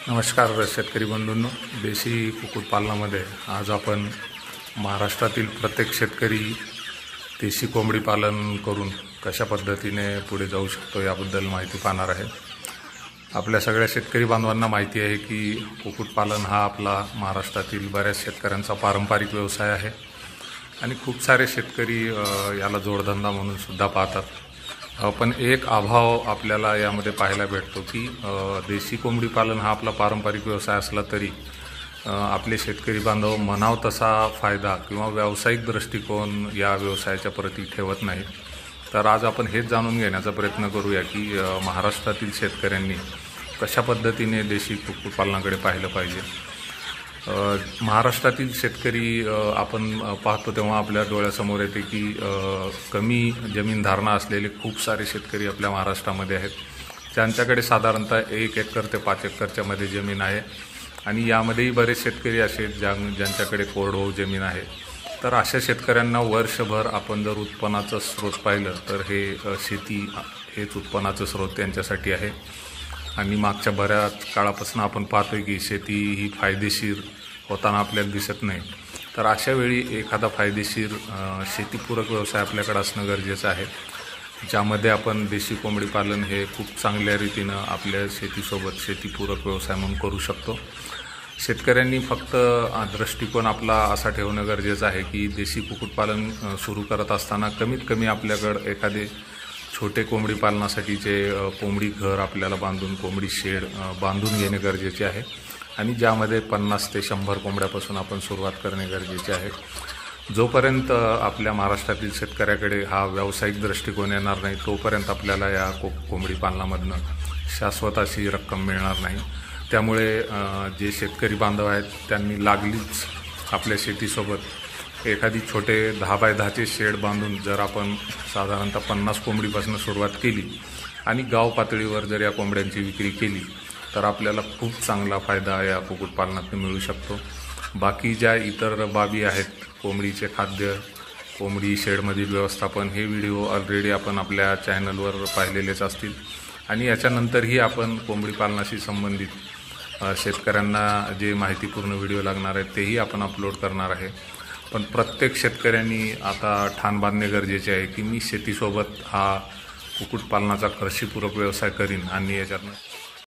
नमस्कार शेतकरी बंधूंनो, देशी कुक्कुटपालनामध्ये आज आपण महाराष्ट्रातील प्रत्येक शेतकरी देशी कोंबडी पालन करून कशा पद्धतीने पुढे जाऊ शकतो याबद्दल माहिती पाहणार आहे। आपल्या सगळ्या शेतकरी बांधवांना माहिती आहे की कुक्कुटपालन हा आपला महाराष्ट्रातील बऱ्याच शेतकऱ्यांचा पारंपरिक व्यवसाय आहे आणि खूप सारे शेतकरी याला जोडधंदा म्हणून सुद्धा पाहतात। पण एक अभाव आपल्याला यामध्ये पाहायला भेटतो की देशी कोंबडी पालन हा आपला पारंपरिक व्यवसाय असला तरी आपले शेतकरी बांधव मनाव तसा फायदा किंवा व्यावसायिक दृष्टिकोन या व्यवसायाच्या प्रती ठेवत नाही। तर आज आपण हेच जाणून घेण्याचा प्रयत्न करूया की महाराष्ट्रातील शेतकऱ्यांनी कशा पद्धतीने देशी कुक्कुटपालनाकडे पाहिलं पाहिजे। महाराष्ट्रातील शेतकरी आपण पाहतो तेव्हा आपल्या डोळ्यासमोर येते की कमी जमीन धारणा असलेले खूप सारे शेतकरी आपल्या महाराष्ट्रामध्ये आहेत, ज्यांच्याकडे साधारणतः 1 एकर ते 5 एकरच्या मध्ये जमीन आहे आणि यामध्येही बरेच शेतकरी असे ज्यांच्याकडे कोरडवाहू जमीन आहे। तर अशा शेतकऱ्यांना वर्षभर आपण जर उत्पन्नाचं स्रोत पाहिलं तर शेती हेच उत्पन्नाचं स्रोत त्यांच्यासाठी आहे आणि मागच्या बऱ्याच काळापासून आपण पाहतोय की शेती ही फायदेशीर होताना आपल्याला दिसत नाही। तर अशा वेळी एखादा फायदेशीर शेतीपूरक व्यवसाय आपल्याकडे असणं गरजेचं आहे, ज्यामध्ये आपण देशी कोंबडी पालन हे खूप चांगल्या रीतीनं आपल्या शेतीसोबत शेतीपूरक व्यवसाय म्हणून करू शकतो। शेतकऱ्यांनी फक्त दृष्टिकोन आपला असा ठेवणं गरजेचं आहे की देशी कुक्कुटपालन सुरू करत असताना कमीत कमी आपल्याकडं एखादे छोटे कोंबडी पालनासाठीचे कोंबडी घर आपल्याला बांधून कोंबडी शेड बांधून घेणे गरजेचे आहे आणि ज्यामध्ये 50 ते 100 कोंबड्यापासून आपण सुरुवात करणे गरजेचे आहे। जोपर्यंत आपल्या महाराष्ट्रातील शेतकऱ्याकडे हा व्यावसायिक दृष्टिकोन येणार नाही तोपर्यंत आपल्याला या कोंबडी पालनामधनं शाश्वत अशी रक्कम मिळणार नाही। त्यामुळे जे शेतकरी बांधव आहेत त्यांनी लागलीच आपल्या शेतीसोबत एखादी छोटे 10 बाय 10चे शेड बांधून जर आपण साधारणतः 50 कोंबडीपासून सुरुवात केली आणि गाव पातळीवर जर या कोंबड्यांची विक्री केली तर आपल्याला खूप चांगला फायदा या कुक्कुटपालनातून मिळू शकतो। बाकी ज्या इतर बाबी आहेत, कोंबडीचे खाद्य, कोंबडी शेडमधील व्यवस्थापन, हे व्हिडिओ ऑलरेडी आपण आपल्या चॅनलवर पाहिलेलेच असतील आणि याच्यानंतरही आपण कोंबडी पालनाशी संबंधित शेतकऱ्यांना जे माहितीपूर्ण व्हिडिओ लागणार आहेत तेही आपण अपलोड करणार आहे। पण प्रत्येक शेतकऱ्यांनी आता ठाण बांधणे गरजेचे आहे की मी शेतीसोबत हा कुक्कुटपालनाचा कृषीपूरक व्यवसाय करीन आणि याच्यातनं